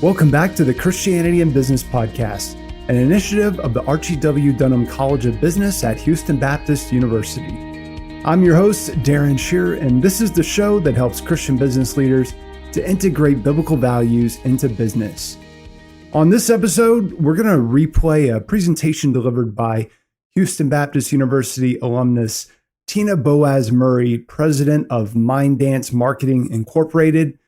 Welcome back to the Christianity and Business Podcast, an initiative of the Archie W. Dunham College of Business at Houston Baptist University. I'm your host, Darren Shearer, and this is the show that helps Christian business leaders to integrate biblical values into business. On this episode, we're going to replay a presentation delivered by Houston Baptist University alumnus Tina Boaz Murray, president of Mind Dance Marketing Incorporated.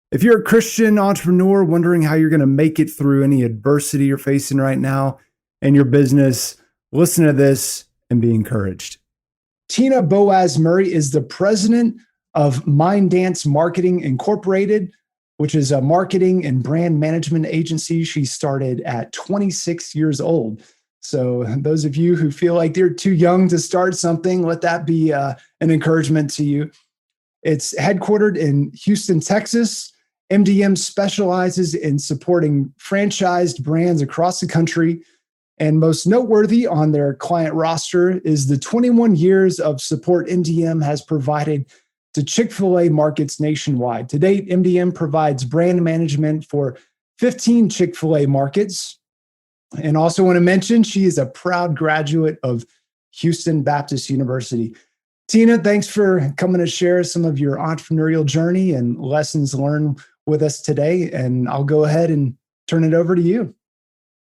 If you're a Christian entrepreneur wondering how you're going to make it through any adversity you're facing right now in your business, listen to this and be encouraged. Tina Boaz Murray is the president of Mind Dance Marketing Incorporated, which is a marketing and brand management agency she started at 26 years old. So those of you who feel like they're too young to start something, let that be an encouragement to you. It's headquartered in Houston, Texas. MDM specializes in supporting franchised brands across the country. And most noteworthy on their client roster is the 21 years of support MDM has provided to Chick-fil-A markets nationwide. To date, MDM provides brand management for 15 Chick-fil-A markets. And also want to mention, she is a proud graduate of Houston Baptist University. Tina, thanks for coming to share some of your entrepreneurial journey and lessons learned with us today. And I'll go ahead and turn it over to you.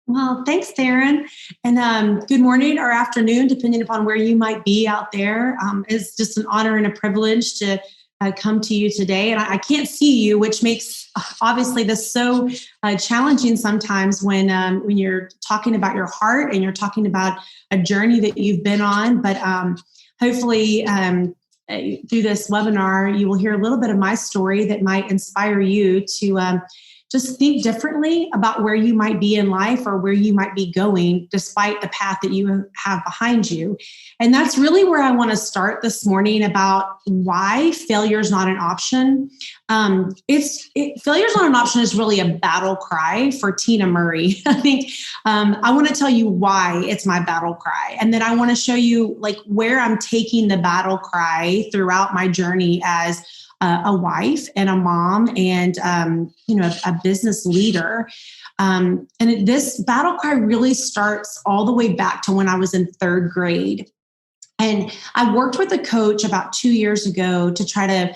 Well, thanks, Darren. And good morning or afternoon, depending upon where you might be out there. It's just an honor and a privilege to come to you today. And I can't see you, which makes obviously this so challenging sometimes when you're talking about your heart and you're talking about a journey that you've been on. But hopefully through this webinar, you will hear a little bit of my story that might inspire you to just think differently about where you might be in life or where you might be going despite the path that you have behind you. And that's really where I want to start this morning about why failure is not an option. Failure is not an option is really a battle cry for Tina Murray. I think I want to tell you why it's my battle cry. And then I want to show you like where I'm taking the battle cry throughout my journey as a wife and a mom and, a business leader. And this battle cry really starts all the way back to when I was in third grade. And I worked with a coach about 2 years ago to try to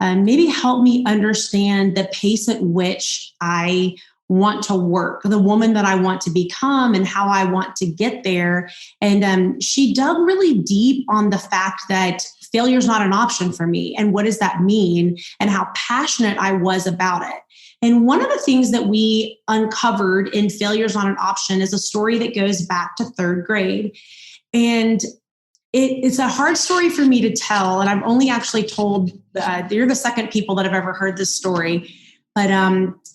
maybe help me understand the pace at which I want to work, the woman that I want to become and how I want to get there. And she dug really deep on the fact that failure is not an option for me. And what does that mean? And how passionate I was about it. And one of the things that we uncovered in Failure is Not an Option is a story that goes back to third grade. And it's a hard story for me to tell. And I've only actually told, you're the second people that have ever heard this story. But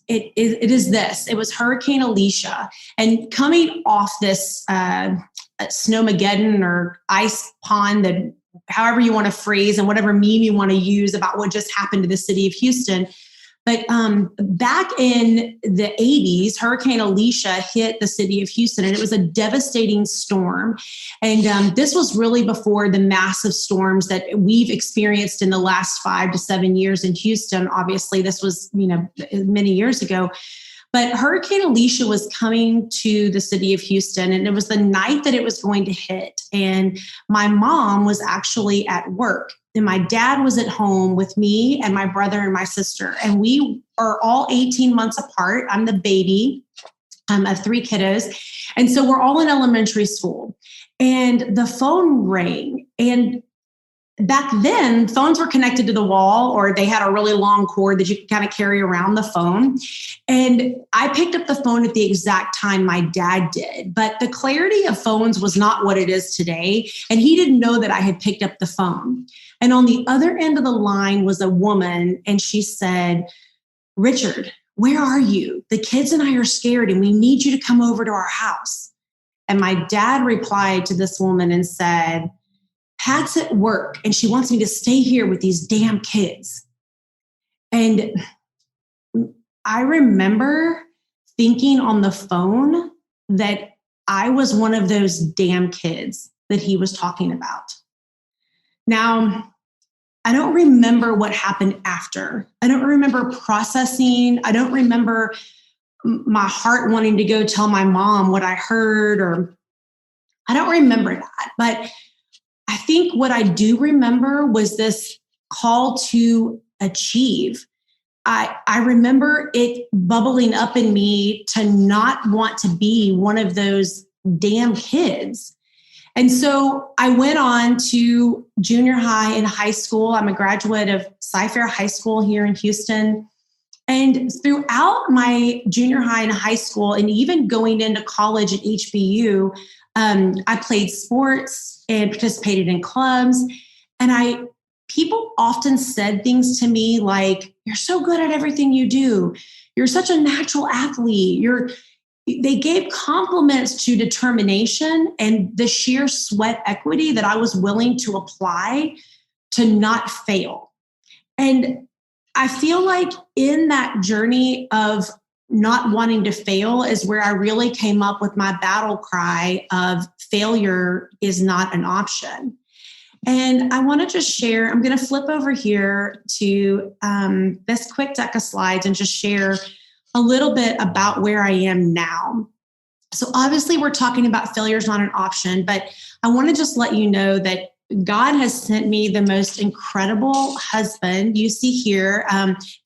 it is this. It was Hurricane Alicia. And coming off this snowmageddon or ice pond, that however you want to phrase and whatever meme you want to use about what just happened to the city of Houston. But back in the 80s, Hurricane Alicia hit the city of Houston, and it was a devastating storm. And this was really before the massive storms that we've experienced in the last 5 to 7 years in Houston. Obviously, this was, many years ago. But Hurricane Alicia was coming to the city of Houston, and it was the night that it was going to hit. And my mom was actually at work, and my dad was at home with me and my brother and my sister. And we are all 18 months apart. I'm the baby of 3 kiddos. And so we're all in elementary school. And the phone rang. And back then, phones were connected to the wall, or they had a really long cord that you could kind of carry around the phone. And I picked up the phone at the exact time my dad did. But the clarity of phones was not what it is today. And he didn't know that I had picked up the phone. And on the other end of the line was a woman, and she said, "Richard, where are you? The kids and I are scared, and we need you to come over to our house." And my dad replied to this woman and said, "Pat's at work and she wants me to stay here with these damn kids." And I remember thinking on the phone that I was one of those damn kids that he was talking about. Now, I don't remember what happened after. I don't remember processing. I don't remember my heart wanting to go tell my mom what I heard, or I don't remember that. But I think what I do remember was this call to achieve. I remember it bubbling up in me to not want to be one of those damn kids. And so I went on to junior high and high school. I'm a graduate of Cy-Fair High School here in Houston. And throughout my junior high and high school, and even going into college at HBU, I played sports and participated in clubs. And people often said things to me like, "You're so good at everything you do. You're such a natural athlete. They gave compliments to determination and the sheer sweat equity that I was willing to apply to not fail. And I feel like in that journey of not wanting to fail is where I really came up with my battle cry of failure is not an option. And I want to just share, I'm going to flip over here to this quick deck of slides and just share a little bit about where I am now. So obviously we're talking about failure is not an option, but I want to just let you know that God has sent me the most incredible husband. You see here,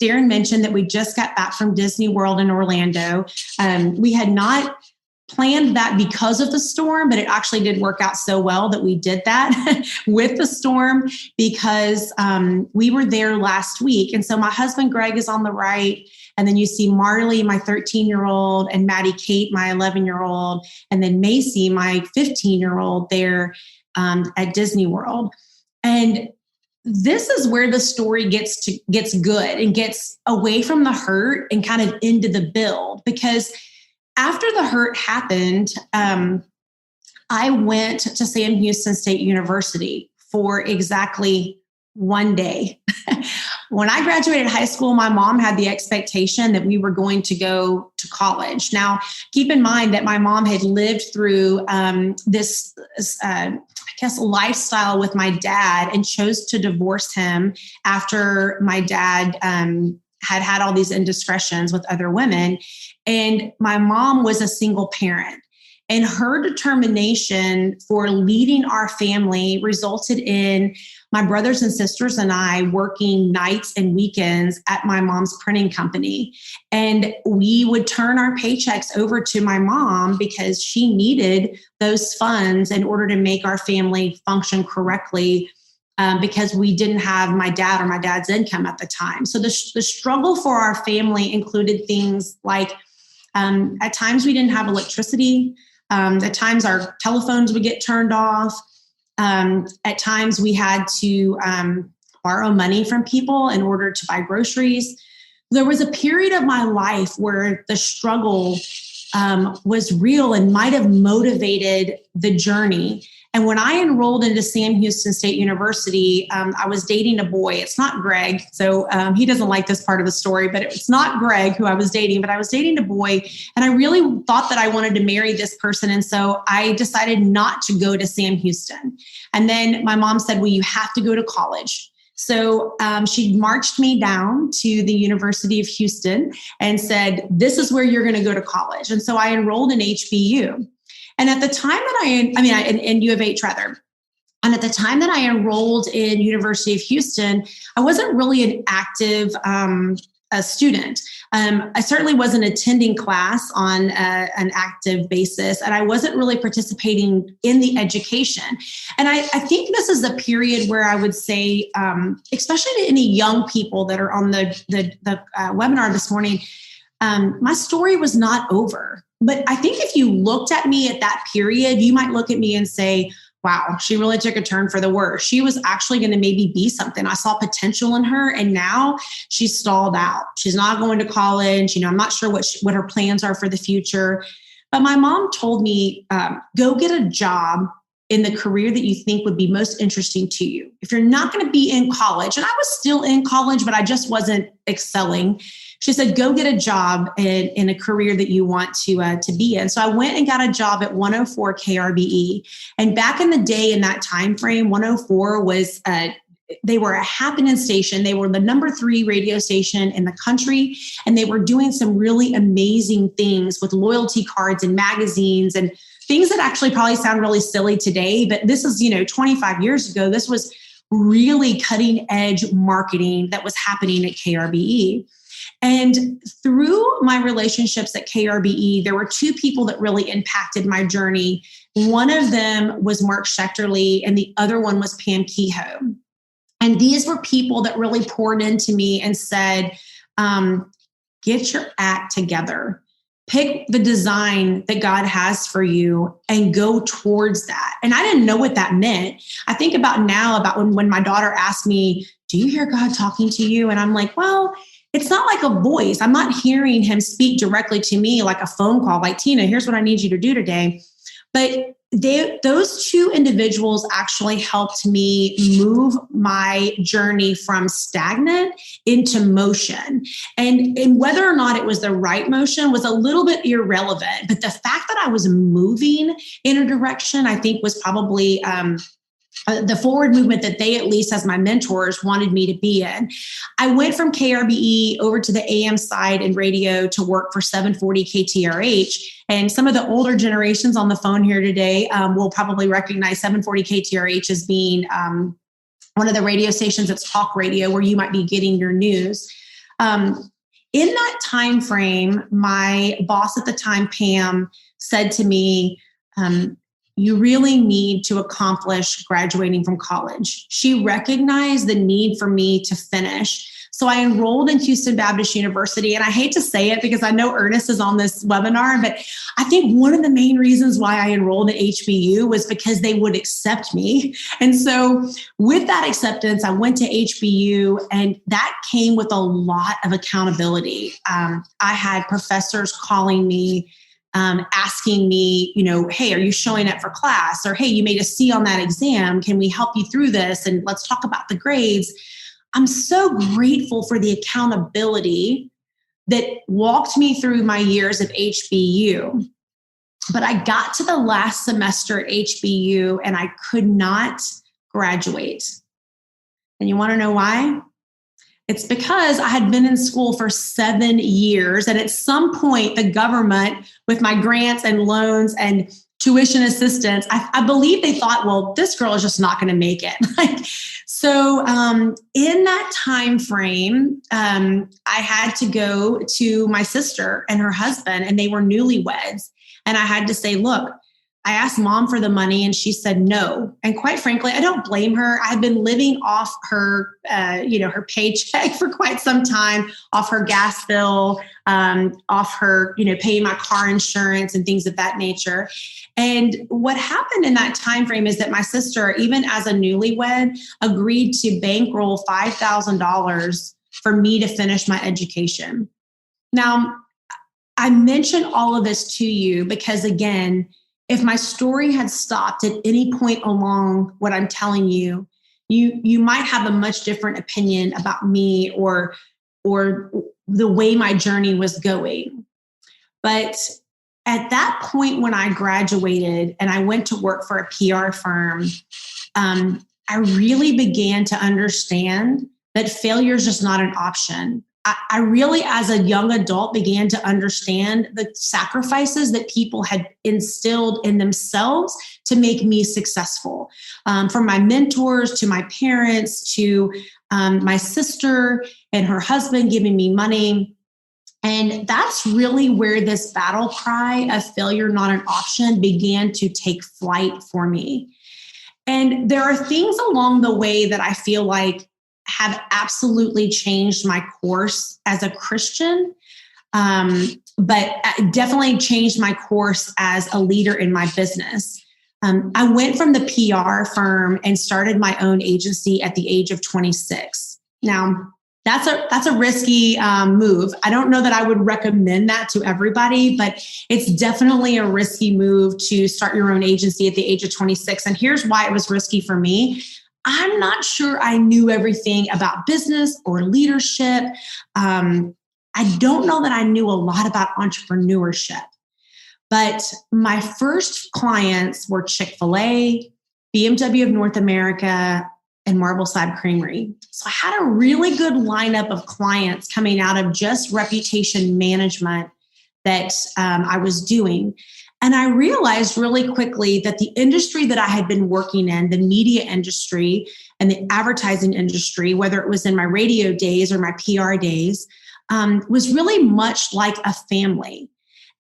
Darren mentioned that we just got back from Disney World in Orlando. We had not planned that because of the storm, but it actually did work out so well that we did that with the storm because we were there last week. And so my husband, Greg, is on the right. And then you see Marley, my 13-year-old, and Maddie Kate, my 11-year-old, and then Macy, my 15-year-old there at Disney World. And this is where the story gets good and gets away from the hurt and kind of into the build. Because after the hurt happened, I went to Sam Houston State University for exactly one day. When I graduated high school, my mom had the expectation that we were going to go to college. Now, keep in mind that my mom had lived through this lifestyle with my dad and chose to divorce him after my dad had all these indiscretions with other women. And my mom was a single parent. And her determination for leading our family resulted in my brothers and sisters and I working nights and weekends at my mom's printing company. And we would turn our paychecks over to my mom because she needed those funds in order to make our family function correctly because we didn't have my dad or my dad's income at the time. So the struggle for our family included things like at times we didn't have electricity. At times our telephones would get turned off. At times we had to borrow money from people in order to buy groceries. There was a period of my life where the struggle was real and might have motivated the journey. And when I enrolled into Sam Houston State University, I was dating a boy. It's not Greg. So he doesn't like this part of the story, but it's not Greg who I was dating, but I was dating a boy. And I really thought that I wanted to marry this person. And so I decided not to go to Sam Houston. And then my mom said, well, you have to go to college. So she marched me down to the University of Houston and said, this is where you're going to go to college. And so I enrolled in HBU. And at the time that in U of H rather, and at the time that I enrolled in University of Houston, I wasn't really an active student. I certainly wasn't attending class on an active basis, and I wasn't really participating in the education. And I think this is a period where I would say, especially to any young people that are on the webinar this morning, my story was not over. But I think if you looked at me at that period, you might look at me and say, wow, she really took a turn for the worse. She was actually going to maybe be something. I saw potential in her, and now she's stalled out. She's not going to college. I'm not sure what her plans are for the future. But my mom told me, go get a job in the career that you think would be most interesting to you. If you're not going to be in college, and I was still in college, but I just wasn't excelling. She said, go get a job in a career that you want to be in. So I went and got a job at 104 KRBE. And back in the day, in that time frame, 104 was They were a happening station. They were the number 3 radio station in the country. And they were doing some really amazing things with loyalty cards and magazines and things that actually probably sound really silly today. But this is, 25 years ago, this was really cutting edge marketing that was happening at KRBE. And through my relationships at KRBE, there were 2 people that really impacted my journey. One of them was Mark Schechterly, and the other one was Pam Kehoe. And these were people that really poured into me and said, get your act together. Pick the design that God has for you and go towards that. And I didn't know what that meant. I think about now about when my daughter asked me, do you hear God talking to you? And I'm like, well, it's not like a voice. I'm not hearing him speak directly to me like a phone call, like, Tina, here's what I need you to do today. But those 2 individuals actually helped me move my journey from stagnant into motion. And whether or not it was the right motion was a little bit irrelevant. But the fact that I was moving in a direction, I think, was probably the forward movement that they, at least as my mentors, wanted me to be in. I went from KRBE over to the AM side and radio to work for 740 KTRH. And some of the older generations on the phone here today will probably recognize 740 KTRH as being one of the radio stations that's talk radio, where you might be getting your news. In that time frame, my boss at the time, Pam, said to me, you really need to accomplish graduating from college. She recognized the need for me to finish. So I enrolled in Houston Baptist University. And I hate to say it because I know Ernest is on this webinar, but I think one of the main reasons why I enrolled at HBU was because they would accept me. And so with that acceptance, I went to HBU, and that came with a lot of accountability. I had professors calling me, asking me, hey, are you showing up for class? Or, hey, you made a C on that exam. Can we help you through this? And let's talk about the grades. I'm so grateful for the accountability that walked me through my years of HBU. But I got to the last semester at HBU and I could not graduate. And you want to know why? It's because I had been in school for 7 years. And at some point, the government, with my grants and loans and tuition assistance, I believe they thought, well, this girl is just not going to make it. So in that time frame, I had to go to my sister and her husband, and they were newlyweds. And I had to say, look, I asked mom for the money and she said no. And quite frankly, I don't blame her. I've been living off her, her paycheck for quite some time, off her gas bill, off her, paying my car insurance and things of that nature. And what happened in that time frame is that my sister, even as a newlywed, agreed to bankroll $5,000 for me to finish my education. Now, I mention all of this to you because, again, if my story had stopped at any point along what I'm telling you, you might have a much different opinion about me or the way my journey was going. But at that point when I graduated and I went to work for a PR firm, I really began to understand that failure is just not an option. I really, as a young adult, began to understand the sacrifices that people had instilled in themselves to make me successful. From my mentors to my parents to my sister and her husband giving me money. And that's really where this battle cry of failure not an option began to take flight for me. And there are things along the way that I feel like have absolutely changed my course as a Christian, but definitely changed my course as a leader in my business. I went from the PR firm and started my own agency at the age of 26. Now, that's a risky move. I don't know that I would recommend that to everybody, but it's definitely a risky move to start your own agency at the age of 26. And here's why it was risky for me. I'm not sure I knew everything about business or leadership. I don't know that I knew a lot about entrepreneurship. But my first clients were Chick-fil-A, BMW of North America, and Marble Slab Creamery. So I had a really good lineup of clients coming out of just reputation management that I was doing. And I realized really quickly that the industry that I had been working in, the media industry and the advertising industry, whether it was in my radio days or my PR days, was really much like a family.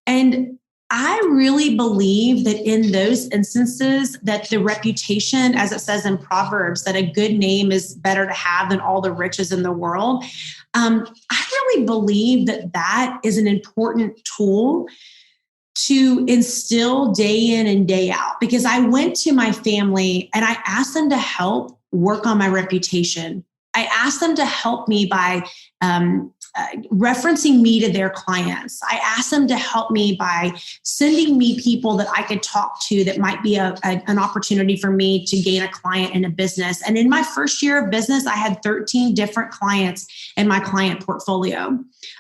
And I really believe that in those instances that the reputation, as it says in Proverbs, that a good name is better to have than all the riches in the world. I really believe that that is an important tool to instill day in and day out, because I went to my family and I asked them to help work on my reputation. I asked them to help me by referencing me to their clients. I asked them to help me by sending me people that I could talk to that might be an opportunity for me to gain a client in a business. And in my first year of business, I had 13 different clients in my client portfolio.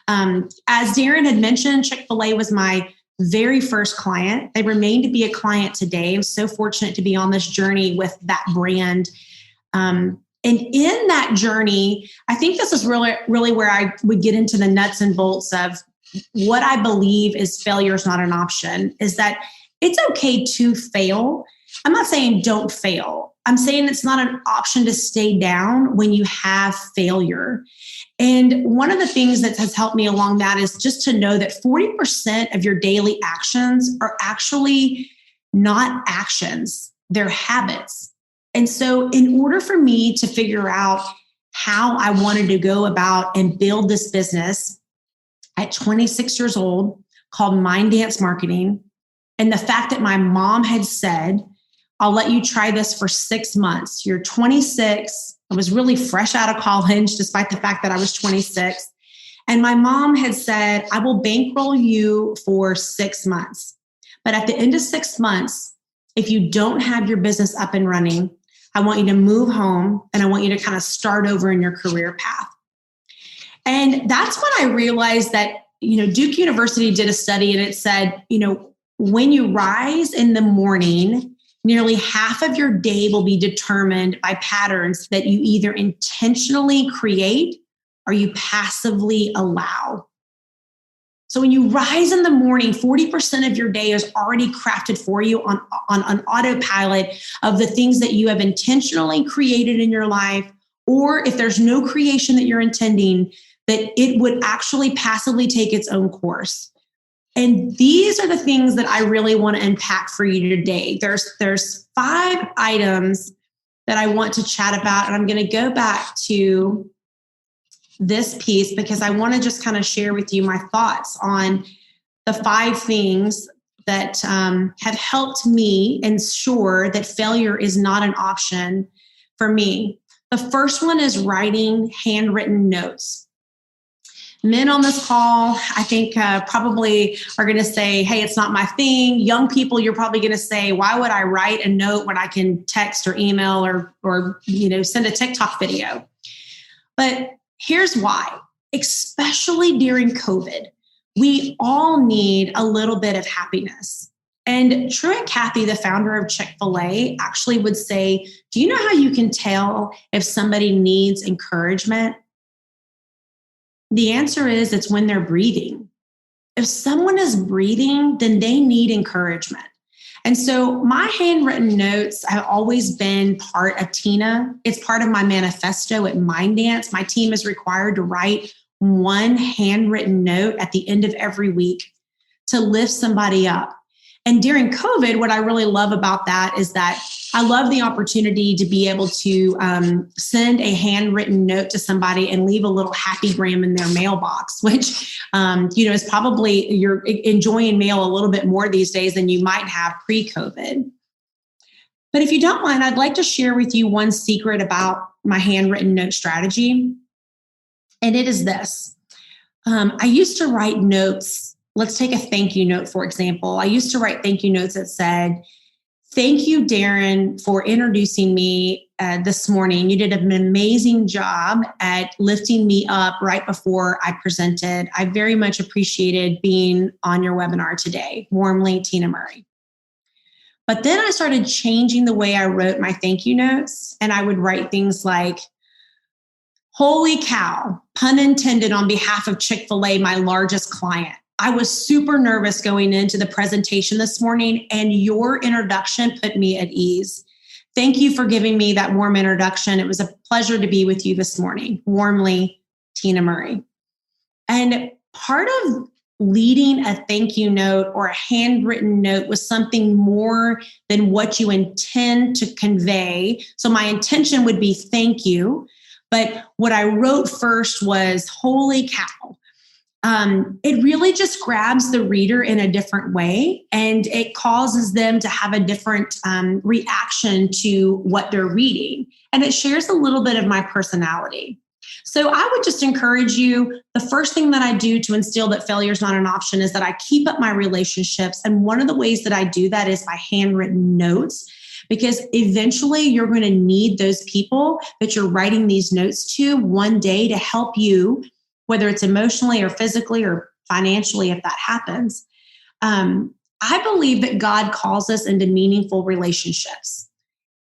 As Darren had mentioned, Chick-fil-A was my very first client. They remain to be a client today. I'm so fortunate to be on this journey with that brand. And in that journey, I think this is really where I would get into the nuts and bolts of what I believe is failure is not an option, is that it's okay to fail. I'm not saying don't fail. I'm saying it's not an option to stay down when you have failure. And one of the things that has helped me along that is just to know that 40% of your daily actions are actually not actions, they're habits. And so in order for me to figure out how I wanted to go about and build this business at 26 years old called Mind Dance Marketing, and the fact that my mom had said, I'll let you try this for 6 months. You're 26. I was really fresh out of college, despite the fact that I was 26. And my mom had said, I will bankroll you for 6 months. But at the end of 6 months, if you don't have your business up and running, I want you to move home and I want you to kind of start over in your career path. And that's when I realized that, Duke University did a study and it said, when you rise in the morning, nearly half of your day will be determined by patterns that you either intentionally create or you passively allow. So when you rise in the morning, 40% of your day is already crafted for you on an autopilot of the things that you have intentionally created in your life, or if there's no creation that you're intending, that it would actually passively take its own course. And these are the things that I really want to unpack for you today. There's 5 items that I want to chat about, and I'm going to go back to this piece because I want to just kind of share with you my thoughts on the 5 things that have helped me ensure that failure is not an option for me. The first one is writing handwritten notes. Men on this call, I think probably are going to say, hey, it's not my thing. Young people, you're probably going to say, why would I write a note when I can text or email or send a TikTok video? But here's why. Especially during COVID, we all need a little bit of happiness. And True and Kathy, the founder of Chick-fil-A, actually would say, do you know how you can tell if somebody needs encouragement? The answer is it's when they're breathing. If someone is breathing, then they need encouragement. And so my handwritten notes have always been part of Tina. It's part of my manifesto at Mind Dance. My team is required to write one handwritten note at the end of every week to lift somebody up. And during COVID, what I really love about that is that I love the opportunity to be able to send a handwritten note to somebody and leave a little happy gram in their mailbox, which, is probably you're enjoying mail a little bit more these days than you might have pre-COVID. But if you don't mind, I'd like to share with you one secret about my handwritten note strategy. And it is this. I used to write notes. Let's take a thank you note, for example. I used to write thank you notes that said, thank you, Darren, for introducing me this morning. You did an amazing job at lifting me up right before I presented. I very much appreciated being on your webinar today. Warmly, Tina Murray. But then I started changing the way I wrote my thank you notes. And I would write things like, holy cow, pun intended, on behalf of Chick-fil-A, my largest client. I was super nervous going into the presentation this morning, and your introduction put me at ease. Thank you for giving me that warm introduction. It was a pleasure to be with you this morning. Warmly, Tina Murray. And part of leading a thank you note or a handwritten note was something more than what you intend to convey. So my intention would be thank you. But what I wrote first was, holy cow. It really just grabs the reader in a different way, and it causes them to have a different reaction to what they're reading. And it shares a little bit of my personality. So I would just encourage you, the first thing that I do to instill that failure is not an option is that I keep up my relationships. And one of the ways that I do that is by handwritten notes, because eventually you're going to need those people that you're writing these notes to one day to help you, whether it's emotionally or physically or financially, if that happens. I believe that God calls us into meaningful relationships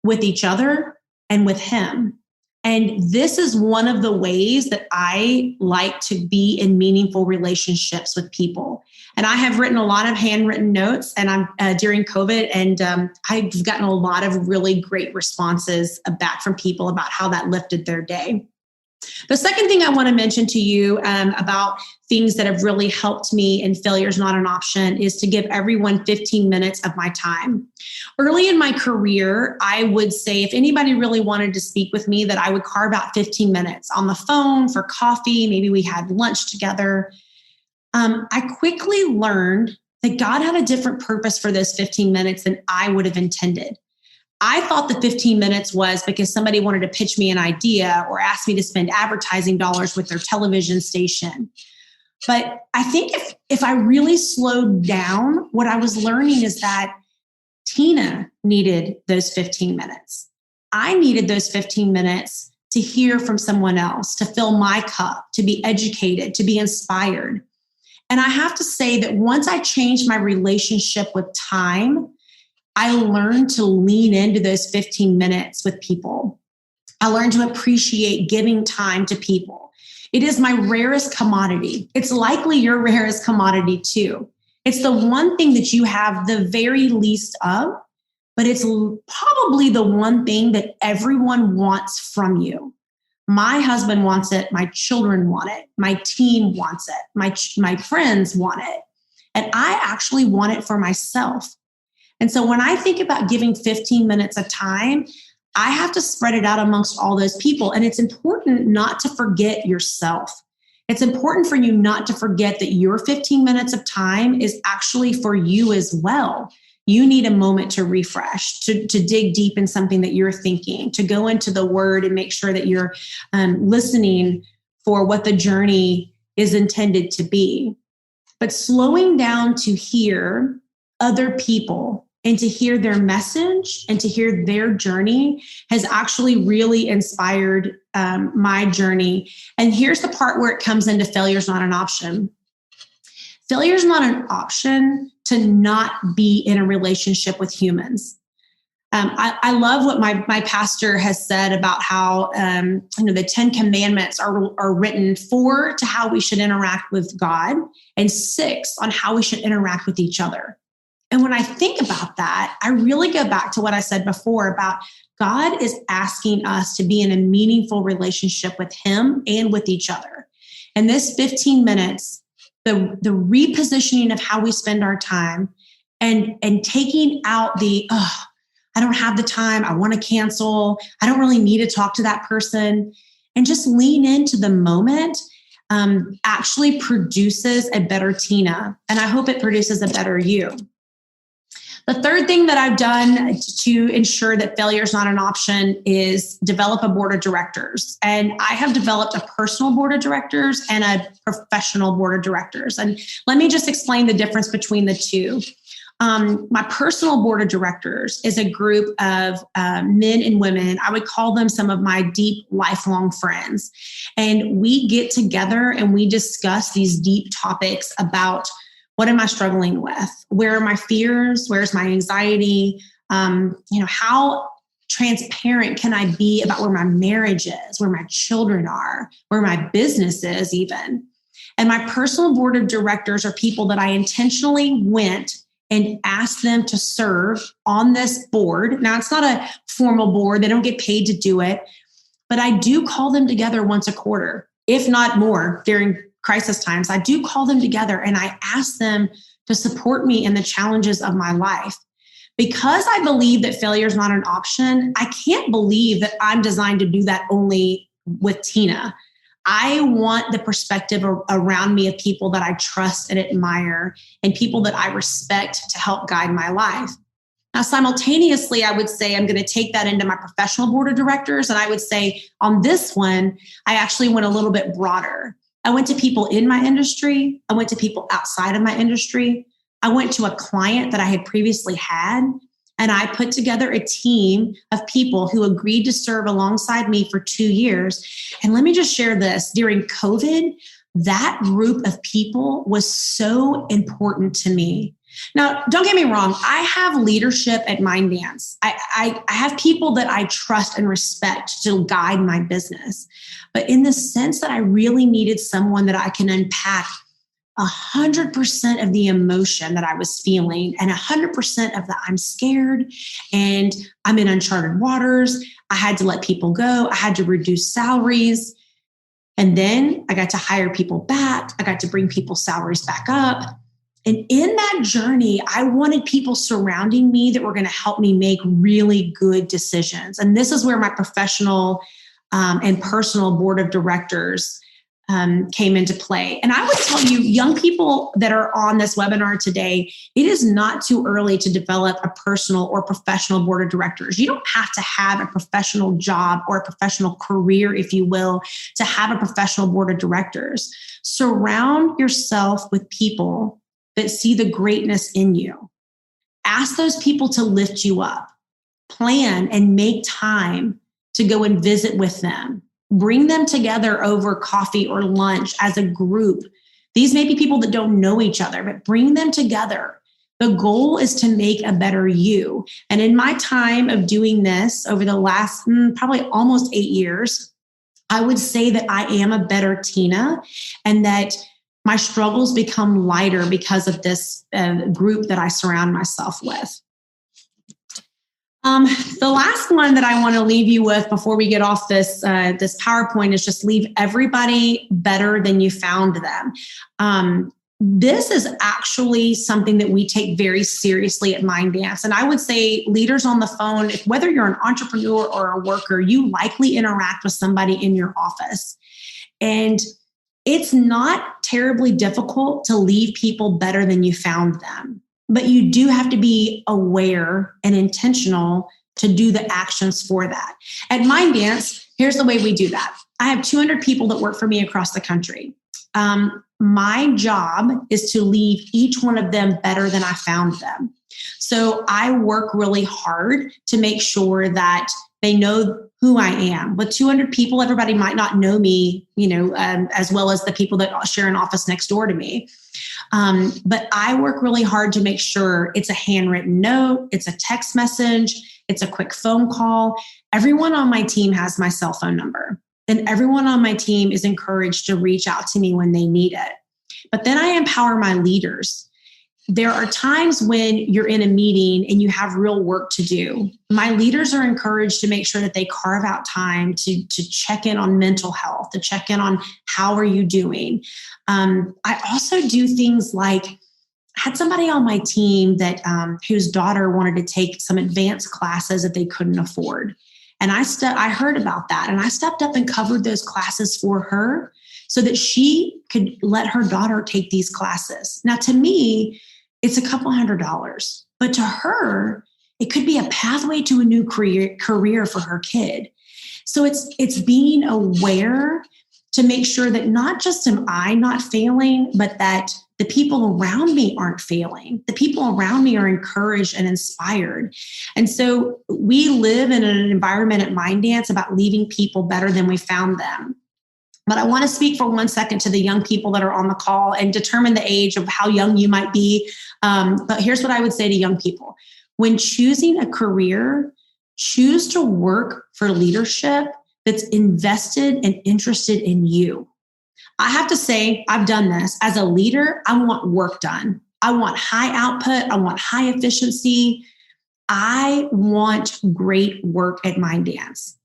with each other and with Him. And this is one of the ways that I like to be in meaningful relationships with people. And I have written a lot of handwritten notes, and I'm during COVID, and I've gotten a lot of really great responses back from people about how that lifted their day. The second thing I want to mention to you about things that have really helped me in Failure is Not an Option is to give everyone 15 minutes of my time. Early in my career, I would say if anybody really wanted to speak with me, that I would carve out 15 minutes on the phone for coffee. Maybe we had lunch together. I quickly learned that God had a different purpose for those 15 minutes than I would have intended. I thought the 15 minutes was because somebody wanted to pitch me an idea or ask me to spend advertising dollars with their television station. But I think if I really slowed down, what I was learning is that Tina needed those 15 minutes. I needed those 15 minutes to hear from someone else, to fill my cup, to be educated, to be inspired. And I have to say that once I changed my relationship with time, I learned to lean into those 15 minutes with people. I learned to appreciate giving time to people. It is my rarest commodity. It's likely your rarest commodity too. It's the one thing that you have the very least of, but it's probably the one thing that everyone wants from you. My husband wants it. My children want it. My team wants it. My friends want it. And I actually want it for myself. And so when I think about giving 15 minutes of time, I have to spread it out amongst all those people. And it's important not to forget yourself. It's important for you not to forget that your 15 minutes of time is actually for you as well. You need a moment to refresh, to dig deep in something that you're thinking, to go into the Word and make sure that you're listening for what the journey is intended to be. But slowing down to hear other people and to hear their message and to hear their journey has actually really inspired my journey. And here's the part where it comes into failure is not an option. Failure is not an option to not be in a relationship with humans. I love what my pastor has said about how the 10 commandments are written 4 to how we should interact with God and 6 on how we should interact with each other. And when I think about that, I really go back to what I said before about God is asking us to be in a meaningful relationship with Him and with each other. And this 15 minutes, the repositioning of how we spend our time and taking out the, I don't have the time, I want to cancel, I don't really need to talk to that person, and just lean into the moment actually produces a better Tina. And I hope it produces a better you. The third thing that I've done to ensure that failure is not an option is develop a board of directors. And I have developed a personal board of directors and a professional board of directors. And let me just explain the difference between the two. My personal board of directors is a group of men and women. I would call them some of my deep, lifelong friends. And we get together and we discuss these deep topics about what am I struggling with? Where are my fears? Where's my anxiety? How transparent can I be about where my marriage is, where my children are, where my business is even? And my personal board of directors are people that I intentionally went and asked them to serve on this board. Now, it's not a formal board. They don't get paid to do it, but I do call them together once a quarter, if not more during crisis times. I do call them together and I ask them to support me in the challenges of my life. Because I believe that failure is not an option, I can't believe that I'm designed to do that only with Tina. I want the perspective around me of people that I trust and admire and people that I respect to help guide my life. Now, simultaneously, I would say I'm going to take that into my professional board of directors. And I would say on this one, I actually went a little bit broader. I went to people in my industry. I went to people outside of my industry. I went to a client that I had previously had, and I put together a team of people who agreed to serve alongside me for 2 years. And let me just share this. During COVID, that group of people was so important to me. Now, don't get me wrong. I have leadership at Minddance. I have people that I trust and respect to guide my business. But in the sense that I really needed someone that I can unpack 100% of the emotion that I was feeling and 100% of the I'm scared and I'm in uncharted waters. I had to let people go. I had to reduce salaries. And then I got to hire people back. I got to bring people's salaries back up. And in that journey, I wanted people surrounding me that were going to help me make really good decisions. And this is where my professional and personal board of directors came into play. And I would tell you, young people that are on this webinar today, it is not too early to develop a personal or professional board of directors. You don't have to have a professional job or a professional career, if you will, to have a professional board of directors. Surround yourself with people that see the greatness in you. Ask those people to lift you up. Plan and make time to go and visit with them. Bring them together over coffee or lunch as a group. These may be people that don't know each other, but bring them together. The goal is to make a better you. And in my time of doing this over the last probably almost 8 years, I would say that I am a better Tina and that my struggles become lighter because of this group that I surround myself with. The last one that I want to leave you with before we get off this PowerPoint is just leave everybody better than you found them. This is actually something that we take very seriously at Minddance. And I would say leaders on the phone, whether you're an entrepreneur or a worker, you likely interact with somebody in your office. And it's not terribly difficult to leave people better than you found them. But you do have to be aware and intentional to do the actions for that. At Minddance, here's the way we do that. I have 200 people that work for me across the country. My job is to leave each one of them better than I found them. So I work really hard to make sure that they know who I am. With 200 people, everybody might not know me, as well as the people that share an office next door to me. But I work really hard to make sure it's a handwritten note, it's a text message, it's a quick phone call. Everyone on my team has my cell phone number, and everyone on my team is encouraged to reach out to me when they need it. But then I empower my leaders. There are times when you're in a meeting and you have real work to do. My leaders are encouraged to make sure that they carve out time to check in on mental health, to check in on how are you doing. I also do things like I had somebody on my team that whose daughter wanted to take some advanced classes that they couldn't afford. And I heard about that, and I stepped up and covered those classes for her so that she could let her daughter take these classes. Now, to me, it's a couple $100, but to her, it could be a pathway to a new career for her kid. So it's being aware to make sure that not just am I not failing, but that the people around me aren't failing. The people around me are encouraged and inspired. And so we live in an environment at Minddance about leaving people better than we found them. But I want to speak for 1 second to the young people that are on the call and determine the age of how young you might be. But here's what I would say to young people. when choosing a career, choose to work for leadership that's invested and interested in you. I have to say, I've done this. As a leader, I want work done. I want high output. I want high efficiency. I want great work at Minddance.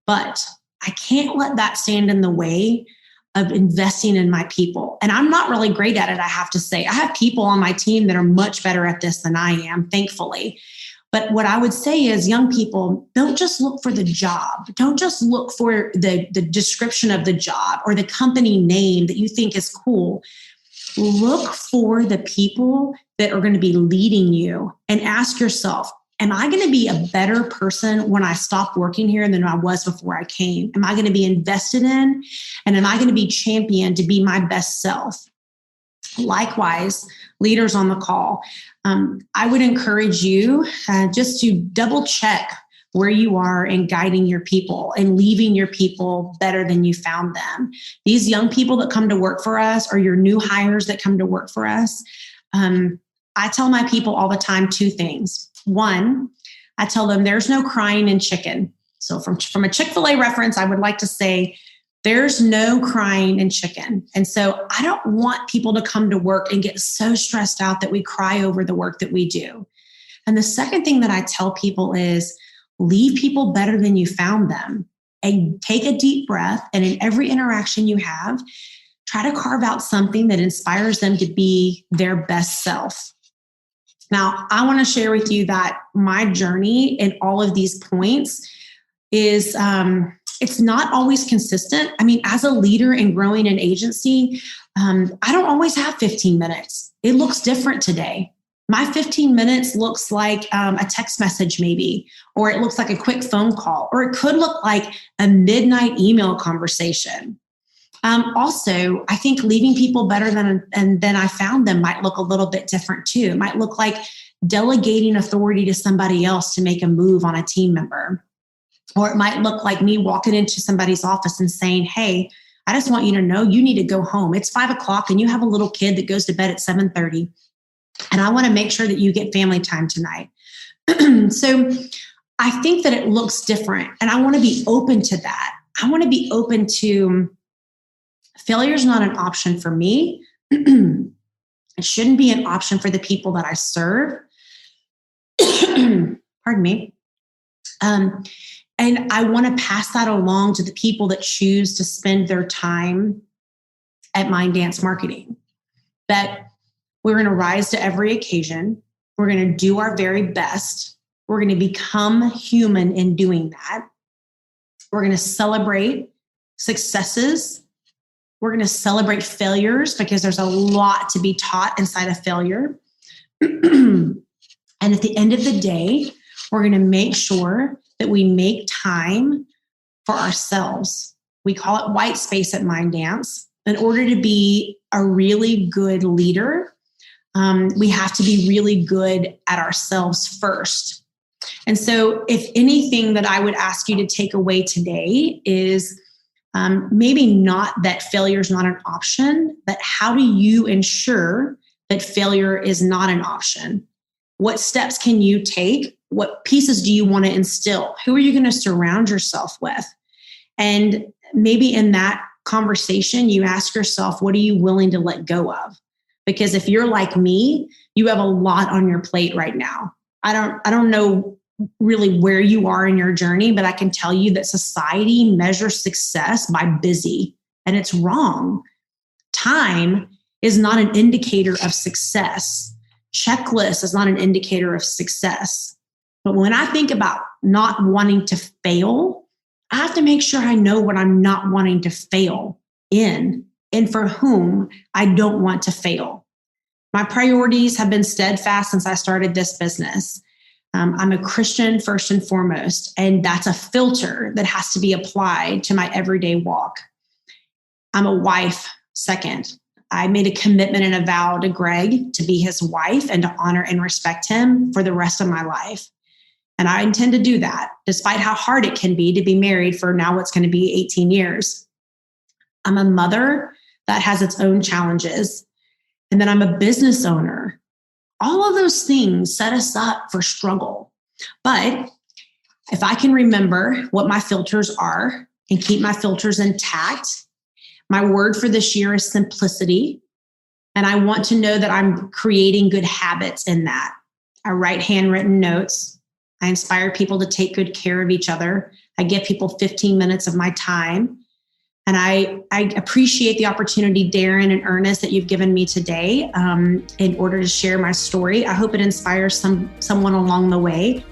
But I can't let that stand in the way of investing in my people. And I'm not really great at it, I have to say. I have people on my team that are much better at this than I am, thankfully. But what I would say is, young people, don't just look for the job. Don't just look for the description of the job or the company name that you think is cool. Look for the people that are going to be leading you and ask yourself, am I going to be a better person when I stop working here than I was before I came? Am I going to be invested in? And am I going to be championed to be my best self? Likewise, leaders on the call, I would encourage you just to double check where you are in guiding your people and leaving your people better than you found them. These young people that come to work for us, or your new hires that come to work for us, I tell my people all the time two things. One, I tell them there's no crying in chicken. So from a Chick-fil-A reference, I would like to say there's no crying in chicken. And so I don't want people to come to work and get so stressed out that we cry over the work that we do. And the second thing that I tell people is leave people better than you found them, and take a deep breath. And in every interaction you have, try to carve out something that inspires them to be their best self. Now, I want to share with you that my journey in all of these points is, it's not always consistent. I mean, as a leader and growing an agency, I don't always have 15 minutes. It looks different today. My 15 minutes looks like a text message maybe, or it looks like a quick phone call, or it could look like a midnight email conversation. Also, I think leaving people better than I found them might look a little bit different too. It might look like delegating authority to somebody else to make a move on a team member. Or it might look like me walking into somebody's office and saying, hey, I just want you to know you need to go home. It's 5:00 and you have a little kid that goes to bed at 7:30. And I want to make sure that you get family time tonight. So I think that it looks different. And I want to be open to that. I want to be open to failure is not an option for me. It shouldn't be an option for the people that I serve. Pardon me. And I want to pass that along to the people that choose to spend their time at Minddance Marketing. That we're going to rise to every occasion. We're going to do our very best. We're going to become human in doing that. We're going to celebrate successes. We're going to celebrate failures because there's a lot to be taught inside of failure. And at the end of the day, we're going to make sure that we make time for ourselves. We call it white space at Minddance. In order to be a really good leader, we have to be really good at ourselves first. And so if anything that I would ask you to take away today is maybe not that failure is not an option, but how do you ensure that failure is not an option? What steps can you take? What pieces do you want to instill? Who are you going to surround yourself with? And maybe in that conversation, you ask yourself, what are you willing to let go of? Because if you're like me, you have a lot on your plate right now. I don't know really where you are in your journey, but I can tell you that society measures success by busy, and it's wrong. Time is not an indicator of success. Checklist is not an indicator of success. But when I think about not wanting to fail, I have to make sure I know what I'm not wanting to fail in and for whom I don't want to fail. My priorities have been steadfast since I started this business. I'm a Christian first and foremost, and that's a filter that has to be applied to my everyday walk. I'm a wife second. I made a commitment and a vow to Greg to be his wife and to honor and respect him for the rest of my life. And I intend to do that, despite how hard it can be to be married for now what's going to be 18 years. I'm a mother that has its own challenges. And then I'm a business owner All of those things set us up for struggle. But if I can remember what my filters are and keep my filters intact, my word for this year is simplicity. And I want to know that I'm creating good habits in that. I write handwritten notes. I inspire people to take good care of each other. I give people 15 minutes of my time. And I appreciate the opportunity, Darren and Ernest, that you've given me today in order to share my story. I hope it inspires someone along the way.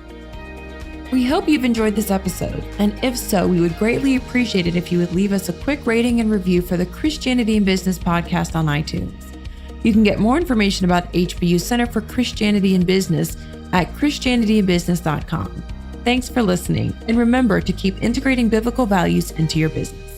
We hope you've enjoyed this episode. And if so, we would greatly appreciate it if you would leave us a quick rating and review for the Christianity in Business podcast on iTunes. You can get more information about HBU Center for Christianity in Business at christianityinbusiness.com. Thanks for listening, and remember to keep integrating biblical values into your business.